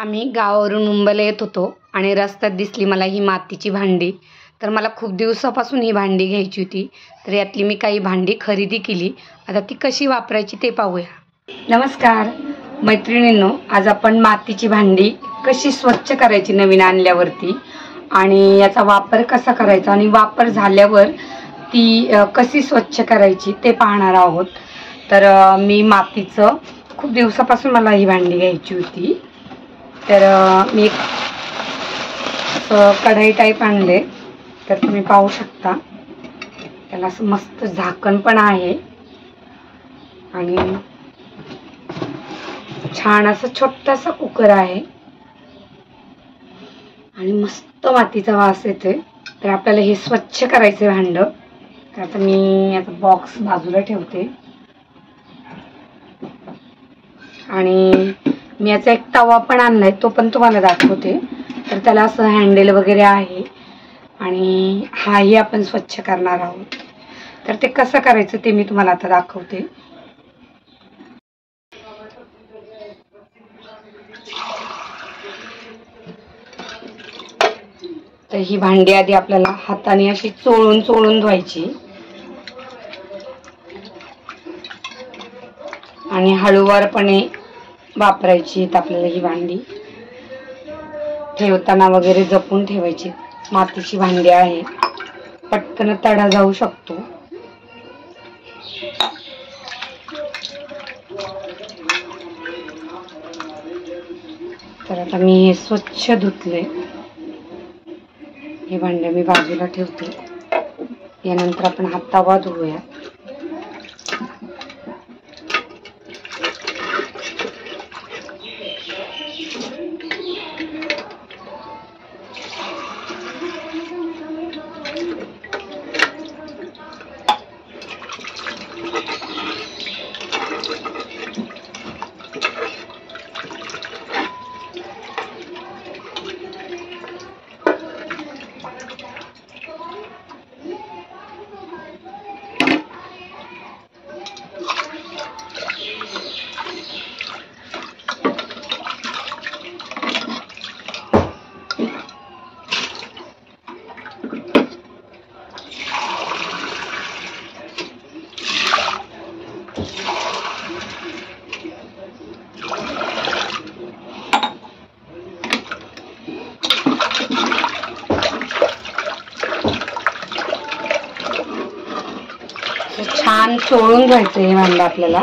आम्ही गावावरून मुंबईला येत होतो आणि रस्त्यात दिसली मला ही मातीची भांडी. तर मला खूप दिवसापासून ही भांडी घ्यायची होती. तर यातली मी काही भांडी खरेदी केली. आता ती कशी वापरायची ते पाहूया. नमस्कार मैत्रिणींनो, आज आपण मातीची भांडी कशी स्वच्छ करायची नवीन आणल्यावरती आणि याचा वापर कसा करायचा आणि वापर झाल्यावर ती कशी स्वच्छ करायची ते पाहणार आहोत. तर मी मातीचं खूप दिवसापासून मला ही भांडी घ्यायची होती. तर मी एक कढई टाईप आणले. तर तुम्ही पाहू शकता त्याला असं मस्त झाकण पण आहे आणि छान असं छोटासा कुकर आहे आणि मस्त मातीचा वास येतोय. तर आपल्याला हे स्वच्छ करायचं भांड. तर आता मी आता बॉक्स बाजूला ठेवते आणि मी याचा एक तवा पण आणलाय, तो पण तुम्हाला दाखवते. तर त्याला असं हँडल वगैरे आहे आणि हाही आपण स्वच्छ करणार आहोत. तर ते कसं करायचं ते मी तुम्हाला आता दाखवते. तर ही भांडी आधी आपल्याला हाताने अशी चोळून चोळून धुवायची आणि हळूवारपणे वापरायची. आपल्याला ही भांडी ठेवताना वगैरे जपून ठेवायची. मातीची भांडी आहे, पटकन तडा जाऊ शकतो. तर आता मी हे स्वच्छ धुतले. हे भांडे मी बाजूला ठेवते. यानंतर आपण हा तवा धुवूया. छान चोळून घ्यायचं हे भांड आपल्याला.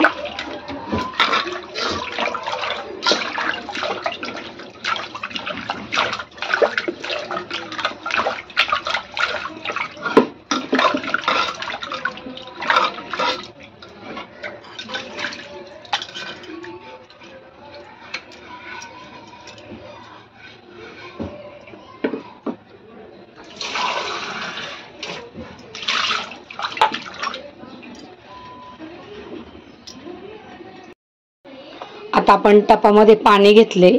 आता आपण टपामध्ये पाणी घेतले.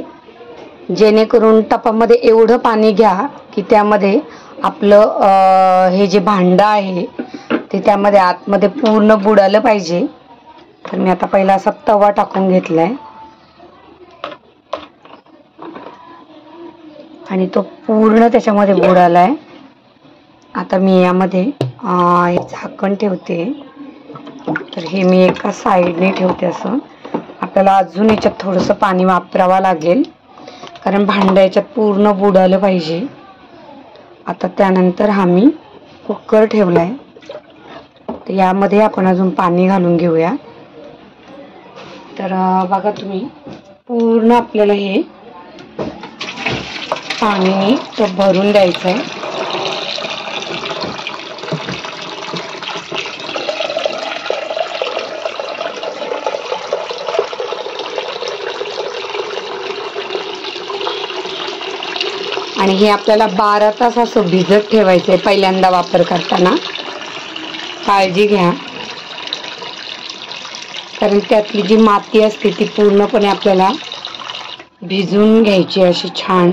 जेणेकरून टपामध्ये एवढं पाणी घ्या की त्यामध्ये आपलं हे जे भांडं आहे ते त्यामध्ये आतमध्ये पूर्ण बुडालं पाहिजे. तर मी आता पहिला असा तवा टाकून घेतलाय आणि तो पूर्ण त्याच्यामध्ये बुडालाय. आता मी यामध्ये हे झाकण ठेवते. तर हे मी एका साईडने ठेवते. असं आपल्याला अजून याच्यात थोडंसं पाणी वापरावं लागेल कारण भांडं याच्यात पूर्ण बुडालं पाहिजे. आता त्यानंतर हा मी कुकर ठेवलाय. तर यामध्ये आपण अजून पाणी घालून घेऊया. तर बघा तुम्ही पूर्ण आपल्याला हे पाणी तो भरून द्यायचं आहे. आणि हे आपल्याला 12 तास असं भिजत ठेवायचं आहे. पहिल्यांदा वापर करताना काळजी घ्या कारण त्यातली जी माती असते ती पूर्णपणे आपल्याला भिजून घ्यायची अशी छान.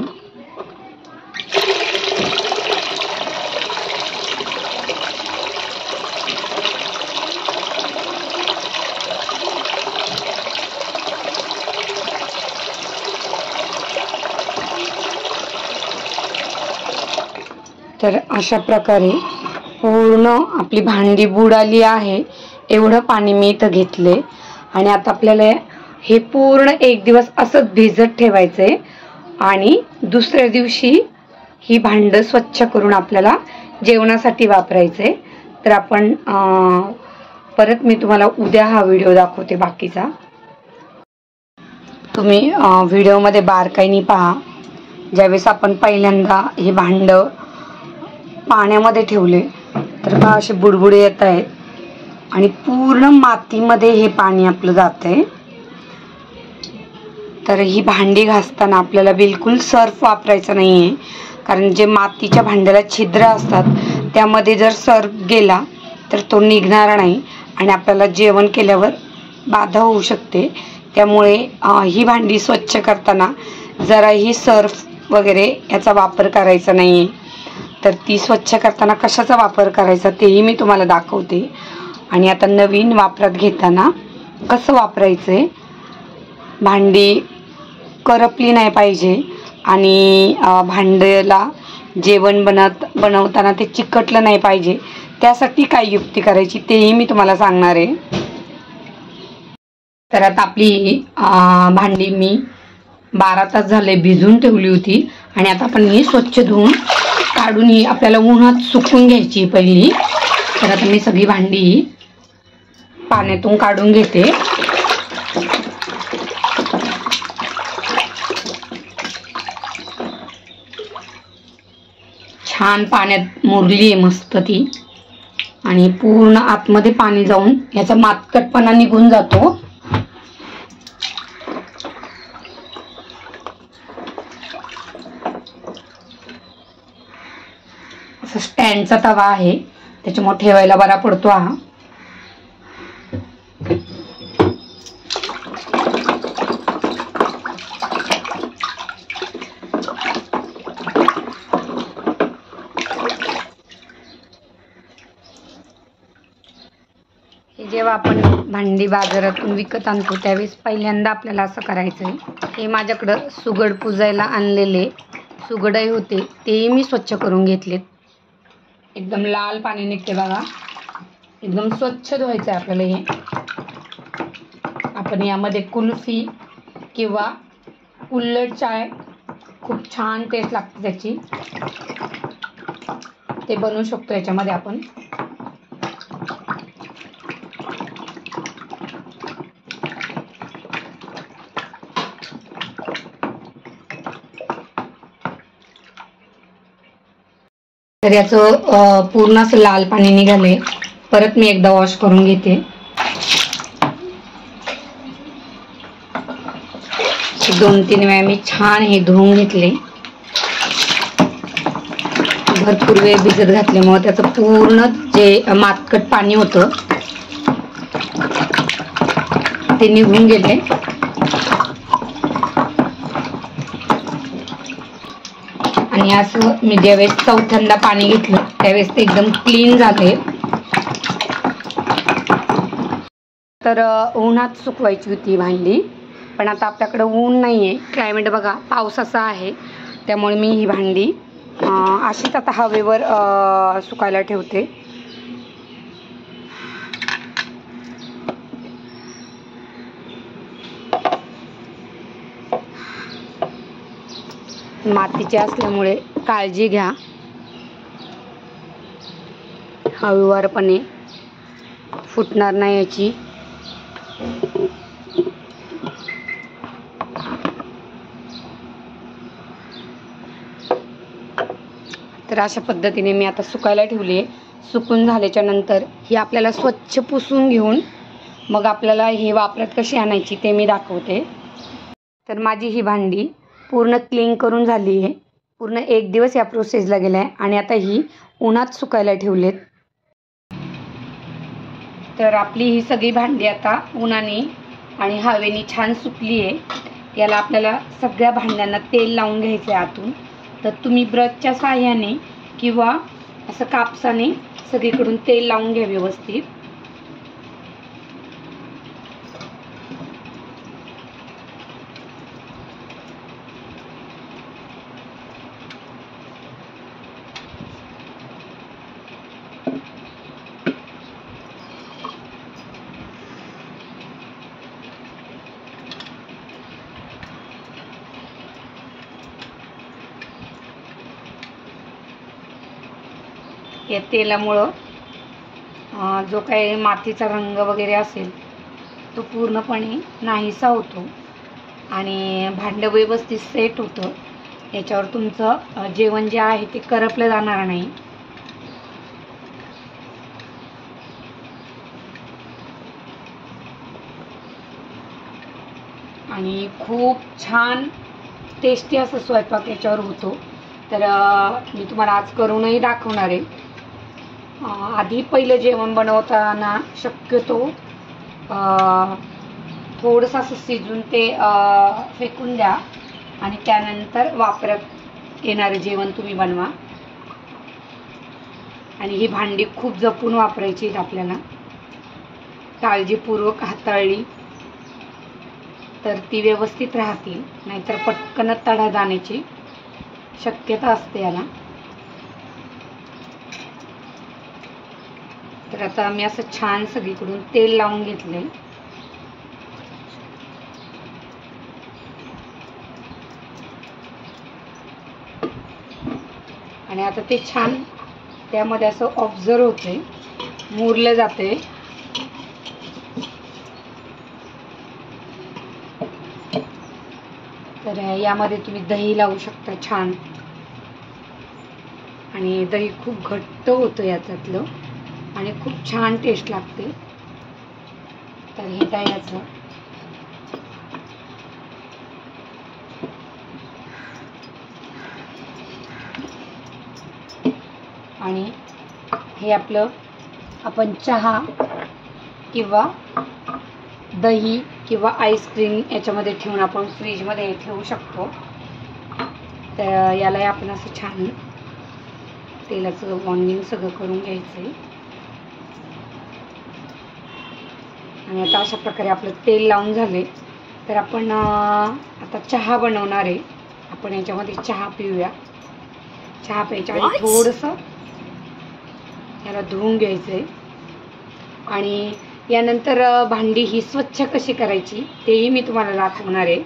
तर अशा प्रकारे पूर्ण आपली भांडी बुडाली आहे एवढं पाणी मी इथं घेतले आणि आता आपल्याला हे पूर्ण एक दिवस असंच भिजत ठेवायचंय आणि दुसऱ्या दिवशी ही भांडं स्वच्छ करून आपल्याला जेवणासाठी वापरायचंय। तर आपण परत मी तुम्हाला उद्या हा व्हिडिओ दाखवते बाकीचा। तुम्ही व्हिडिओमध्ये बारकाईने पहा। ज्यावेळेस आपण पहिल्यांदा हे भांडं पाण्यामध्ये ठेवले तर बघा असे बुडबुडे येत आहेत आणि पूर्ण मातीमध्ये हे पाणी आपलं जातंय। तर ही भांडी घासताना आपल्याला बिलकुल सर्फ वापरायचा नाहीये, कारण जे मातीच्या भांड्याला छिद्र असतात त्यामध्ये जर सर्फ गेला तर तो निघणार नाही आणि आपल्याला जेवण केल्यावर बाधा होऊ शकते। त्यामुळे ही भांडी स्वच्छ करताना जराही सर्फ वगैरे याचा वापर करायचा नाहीये। तर ती स्वच्छ करताना कशाचा वापर करायचा तेही मी तुम्हाला दाखवते आणि आता नवीन वापरात घेताना कसं वापरायचंय। भांडी करपली नाही पाहिजे आणि भांड्याला जेवण बनवताना ते चिकटलं नाही पाहिजे, त्यासाठी काय युक्ती करायची तेही मी तुम्हाला सांगणार आहे। तर आता आपली भांडी मी 12 तास झाले भिजून ठेवली होती आणि आता आपण ही स्वच्छ धुवून काढून ही आपल्याला उन्हात सुकवून घ्यायची पहिली। तर आता मी सगळी भांडी पाण्यातून काढून घेते। छान पाण्यात मुरली आहे मस्त ती आणि पूर्ण आतमध्ये पाणी जाऊन याचा मातकटपणा निघून जातो। असं स्टँडचा तवा आहे त्याच्यामुळे ठेवायला बरा पडतो हा। जेव्हा आपण भांडी बाजारातून विकत आणतो त्यावेळेस पहिल्यांदा आपल्याला असं करायचंय। हे माझ्याकडं सुगड पुजायला आणलेले सुगडही होते, तेही मी स्वच्छ करून घेतलेत। एकदम लाल पाणी निघते बघा, एकदम स्वच्छ धुवायचं आहे आपल्याला हे। आपण यामध्ये कुल्फी किंवा कुल्हड चाय खूप छान टेस्ट लागते त्याची, ते बनवू शकतो याच्यामध्ये आपण। तर याचं पूर्ण असं लाल पाणी निघाले, परत मी एकदा वॉश करून घेते। 2-3 वेळा मी छान हे धुवून घेतले। भरपूर वेळ भिजत घातल्यामुळे त्याचं पूर्ण जे मातकट पाणी होतं ते निघून गेले आणि असं मी ज्यावेळेस चौथ्यांदा पाणी घेतलं त्यावेळेस ते एकदम क्लीन झाले। तर उन्हात सुकवायची होती भांडी, पण आता आपल्याकडे ऊन नाहीये, क्लायमेट बघा पावसाचा आहे, त्यामुळे मी ही भांडी अशीच आता हवेवर सुकायला ठेवते। मातीचे असल्यामुळे काळजी घ्या, हळूवारपणे फुटणार नाही याची। तर अशा पद्धतीने मी आता सुकायला ठेवली आहे। सुकून झाल्याच्या नंतर ही आपल्याला स्वच्छ पुसून घेऊन मग आपल्याला हे वापरात कशी आणायची ते मी दाखवते। तर माझी ही भांडी पूर्ण क्लीन करून झाली आहे, पूर्ण एक दिवस या प्रोसेसला गेला आहे आणि आता ही उन्हात सुकायला ठेवलेत। तर आपली ही सगळी भांडी आता उन्हाने आणि हवेने छान सुकली आहे। याला आपल्याला सगळ्या भांड्यांना तेल लावून घ्यायचं आहे आतून। तर तुम्ही ब्रशच्या साहाय्याने किंवा असं कापसाने सगळीकडून तेल लावून घ्या व्यवस्थित। या तेलामुळं जो काही मातीचा रंग वगैरे असेल तो पूर्णपणे नाहीसा होतो आणि भांडं व्यवस्थित सेट होतं. याच्यावर तुमचं जेवण जे आहे ते करपलं जाणार नाही. आणि खूप छान टेस्टी असं स्वयंपाक याच्यावर होतो. तर मी तुम्हाला आज करूनही दाखवणार आहे. आधी पहिलं जेवण बनवताना शक्यतो थोडंसं असं शिजून ते फेकून द्या आणि त्यानंतर वापरात येणारं जेवण तुम्ही बनवा. आणि ही भांडी खूप जपून वापरायची आहेत आपल्याला. काळजीपूर्वक हाताळली तर ती व्यवस्थित राहतील, नाहीतर पटकन तडा जाण्याची शक्यता असते याला. तर आता मी असं छान सगळीकडून तेल लावून घेतले. आणि आता ते छान त्यामध्ये असं ऑब्झर्व होते, मुरलं जाते. तर यामध्ये तुम्ही दही लावू शकता छान. आणि दही खूप घट्ट होतं याच्यातलं आणि खूप छान टेस्ट लागते. तर हे दह्याचं आणि हे आपलं आपण चहा किंवा दही किंवा आईस्क्रीम याच्यामध्ये ठेवून आपण फ्रीजमध्ये ठेवू शकतो. तर याला आपण असं छान तेलाचं वॉर्निंग सगळं करून घ्यायचं आहे. आणि आता अशा प्रकारे आपलं तेल लावून झाले. तर आपण आता चहा बनवणार आहे. आपण याच्यामध्ये चहा पिऊया. चहा प्यायच्या आधी थोडंसं याला धुवून घ्यायचं आहे. आणि यानंतर भांडी ही स्वच्छ कशी करायची तेही मी तुम्हाला दाखवणार आहे.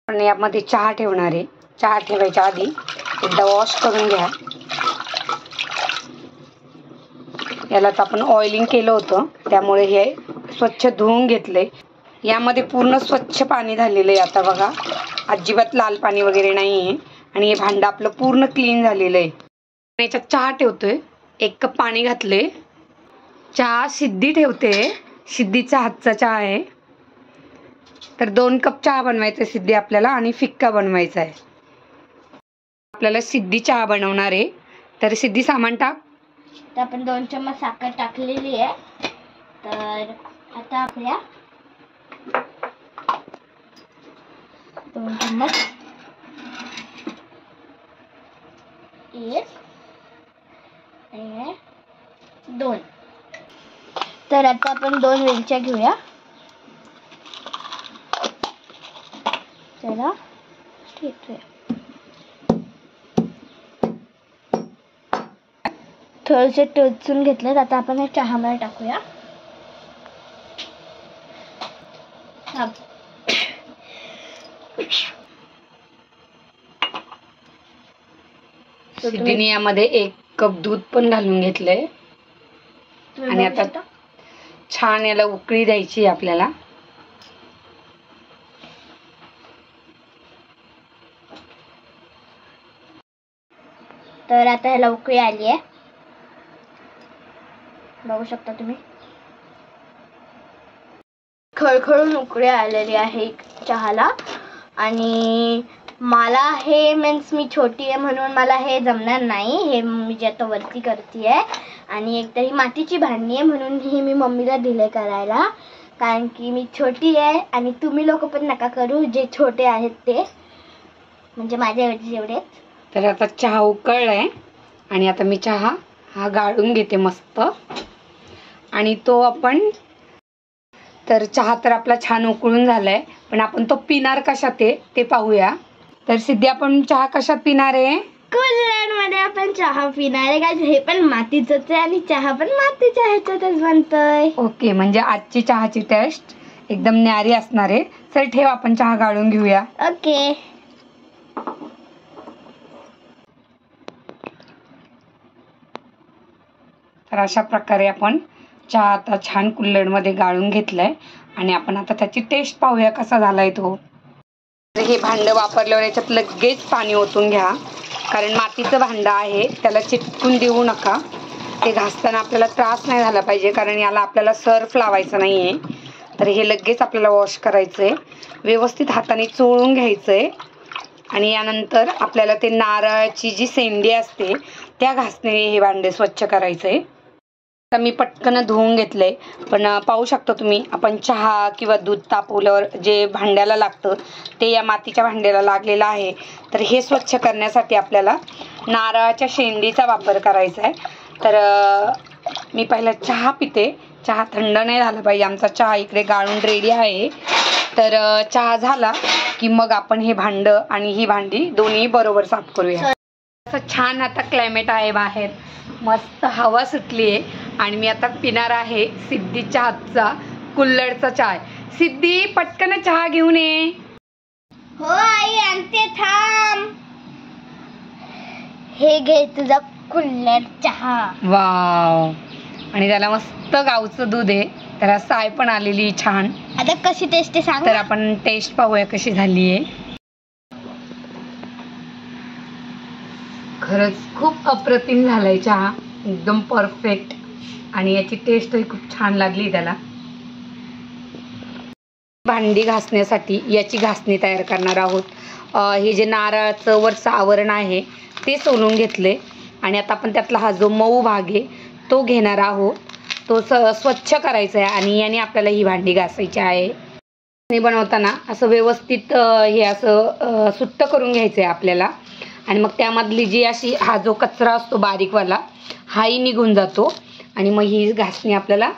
आपण यामध्ये चहा ठेवणार आहे. चहा ठेवायच्या आधी एकदा वॉश करून घ्या. याला तर आपण ऑइलिंग केलं होतं त्यामुळे हे स्वच्छ धुवून घेतले. यामध्ये पूर्ण स्वच्छ पाणी झालेलं आहे. आता बघा, अजिबात लाल पाणी वगैरे नाही आहे. आणि हे भांडं आपलं पूर्ण क्लीन झालेलं आहे. याच्यात चहा ठेवतोय. 1 कप पाणी घातले. चहा सिद्धी ठेवते. सिद्धीचा हातचा चहा आहे. तर 2 कप चहा बनवायचा सिद्धी आपल्याला आणि फिक्का बनवायचा आहे. आपल्याला सिद्धी चहा बनवणार आहे. तर सिद्धी सामान टाक. तर आपण 2 चम्मच साखर टाकलेली आहे. तर आता आपल्या 2 चम्मच 1 आणि 2. तर आता आपण 2 वेलच्या घेऊया. चला घेतोय. थोडेसे टोचून घेतलेत. आता आपण हे चहामध्ये टाकूया. सिद्धीने यामध्ये 1 कप दूध पण घालून घेतलंय. आणि आता छान याला उकळी द्यायची आपल्याला. तर आता ह्याला उकळी आली आहे. बघू शकता तुम्ही, खळखळून उकळी आलेली आहे चहाला. आणि मला हे मीन्स मी छोटी आहे म्हणून मला हे जमणार नाही. हे मी जे आता वरती करते आहे. आणि एक तरी मातीची भांडी आहे म्हणून ही मी मम्मीला दिले करायला. कारण की मी छोटी आहे. आणि तुम्ही लोक पण नका करू जे छोटे आहेत ते, म्हणजे माझ्या एवढे. तर आता चहा उकळलाय आणि आता मी चहा हा गाळून घेते मस्त. आणि तो आपण, तर चहा तर आपला छान उकळून झालाय, पण आपण तो पिणार कशात आहे ते पाहूया. तर सिद्धी, आपण चहा कशात पिणार आहे? कुल्हड़मध्ये आपण चहा पिणार आहे. काय हे पण मातीचंच आहे आणि चहा पण मातीच्या ह्याच्यातच बनतोय. ओके, म्हणजे आजची चहाची टेस्ट एकदम न्यारी असणार आहे. चल ठेव, आपण चहा गाळून घेऊया. ओके. तर अशा प्रकारे आपण चहा आता छान कुल्हडमध्ये गाळून घेतलाय आणि आपण आता त्याची टेस्ट पाहूया कसा झालाय तो. हे भांडं वापरल्यावर याच्यात लगेच पाणी ओतून घ्या, कारण मातीचं भांडं आहे, त्याला चिटकून देऊ नका. ते घासताना आपल्याला त्रास नाही झाला पाहिजे, कारण याला आपल्याला सर्फ लावायचं नाही आहे. तर हे लगेच आपल्याला वॉश करायचं आहे, व्यवस्थित हाताने चोळून घ्यायचं आहे. आणि यानंतर आपल्याला ते नारळाची जी शेंडी असते त्या घासणीने हे भांडे स्वच्छ करायचं आहे. आता मी पटकन धुवून घेतलंय, पण पाहू शकता तुम्ही आपण चहा किंवा दूध तापवल्यावर जे भांड्याला लागतं ते या मातीच्या भांड्याला लागलेलं आहे. तर हे स्वच्छ करण्यासाठी आपल्याला नारळाच्या शेंडीचा वापर करायचा आहे. तर मी पहिला चहा पिते, चहा थंड नाही झाला पाहिजे. आमचा चहा इकडे गाळून रेडी आहे. तर चहा झाला की मग आपण हे भांडं आणि ही भांडी दोन्ही बरोबर साफ करूया. असं छान आता क्लायमेट आहे बाहेर, मस्त हवा सुटली आहे आणि मी आता पिणार आहे सिद्धीच्या हातचा कुल्हडचा चहा. सिद्धी पटकन चहा घेऊन ये. हो आई आणते, थांब. हे घे तुझा कुल्हड चहा. वाव, आणि त्याला मस्त गावचं दूध आहे, त्याला साय पण आलेली छान. आता कशी टेस्ट सांग. तर आपण टेस्ट पाहूया कशी झाली आहे. खरंच खूप अप्रतिम झालाय चहा, एकदम परफेक्ट. आणि याची टेस्टही खूप छान लागली त्याला. भांडी घासण्यासाठी याची घासणी तयार करणार आहोत. हे जे नारळाचं वरचं आवरण आहे ते सोलून घेतले आणि आता आपण त्यातला हा जो मऊ भाग आहे तो घेणार आहोत. तो स्वच्छ करायचा आहे आणि याने आपल्याला ही भांडी घासायची आहे. बनवताना असं व्यवस्थित हे असं सुट्ट करून घ्यायचं आहे आपल्याला. आणि मग त्यामधली जी अशी हा जो कचरा असतो बारीकवाला हाही निघून जातो. आणि मग ही घासणी आपल्याला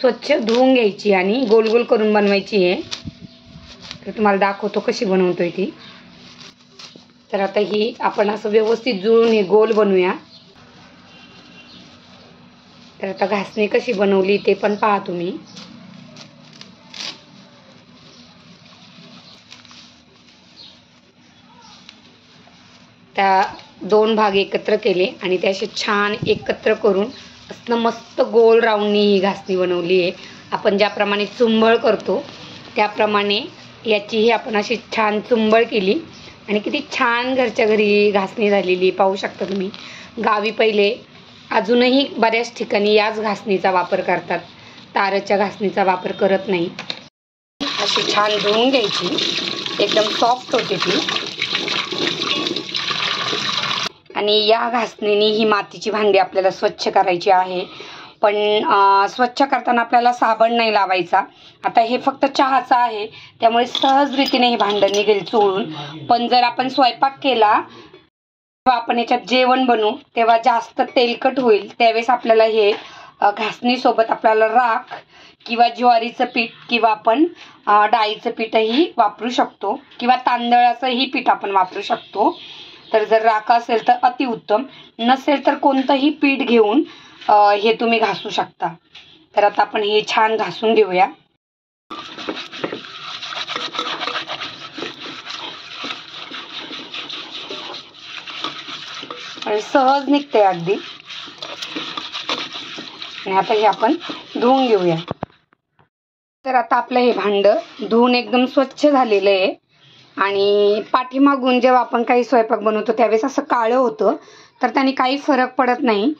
स्वच्छ धुवून घ्यायची आणि गोल गोल करून बनवायची आहे. तर तुम्हाला दाखवतो कशी बनवतोय ती. तर आता ही आपण असं व्यवस्थित जुळून हे गोल बनवूया. तर आता घासणी कशी बनवली ते पण पहा तुम्ही. त्या दोन भाग एकत्र केले आणि ते असे छान एकत्र करून असं मस्त गोल राऊंडनी ही घासणी बनवली आहे. आपण ज्याप्रमाणे चुंबळ करतो त्याप्रमाणे याचीही आपण अशी छान चुंबळ केली आणि किती छान घरच्या घरी घासणी झालेली पाहू शकता तुम्ही. गावी पहिले अजूनही बऱ्याच ठिकाणी याच घासणीचा वापर करतात, ताराच्या घासणीचा वापर करत नाही. अशी छान धुवून घ्यायची, एकदम सॉफ्ट होते ती. आणि या घासणीने ही मातीची भांडी आपल्याला स्वच्छ करायची आहे. पण स्वच्छ करताना आपल्याला साबण नाही लावायचा. आता हे फक्त चहाचं आहे त्यामुळे सहज रीतीने हे भांडं निघेल चोळून. पण जर आपण स्वयंपाक केला तेव्हा आपण याच्यात जेवण बनवू तेव्हा जास्त तेलकट होईल. त्यावेळेस आपल्याला हे घासणीसोबत आपल्याला राख किंवा ज्वारीचं पीठ किंवा आपण डाळीचं पीठही वापरू शकतो किंवा तांदळाचंही पीठ आपण वापरू शकतो. तर जर राख असेल तर अतिउत्तम, नसेल तर कोणतंही पीठ घेऊन हे तुम्ही घासू शकता. तर आता आपण हे छान घासून घेऊया. आणि सहज निघते अगदी. आणि आता हे आपण धुवून घेऊया. तर आता आपलं हे भांडं धुवून एकदम स्वच्छ झालेलं आहे. आणि पाठीमागून जेव्हा आपण काही स्वयंपाक बनवतो त्यावेळेस असं काळं होतं, तर त्याने काही फरक पडत नाही.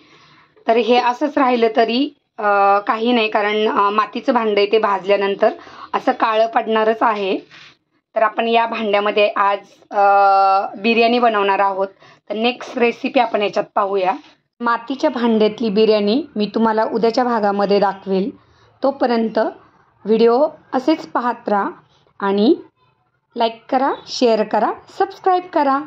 तर हे असंच राहिलं तरी काही नाही, कारण मातीचं भांडं आहे ते भाजल्यानंतर असं काळं पडणारच आहे. तर आपण या भांड्यामध्ये आज बिर्याणी बनवणार आहोत. तर नेक्स्ट रेसिपी आपण याच्यात पाहूया. मातीच्या भांड्यातली बिर्याणी मी तुम्हाला उद्याच्या भागामध्ये दाखवेल. तोपर्यंत व्हिडिओ असेच पाहत राहा आणि लाईक करा, शेअर करा, सबस्क्राईब करा.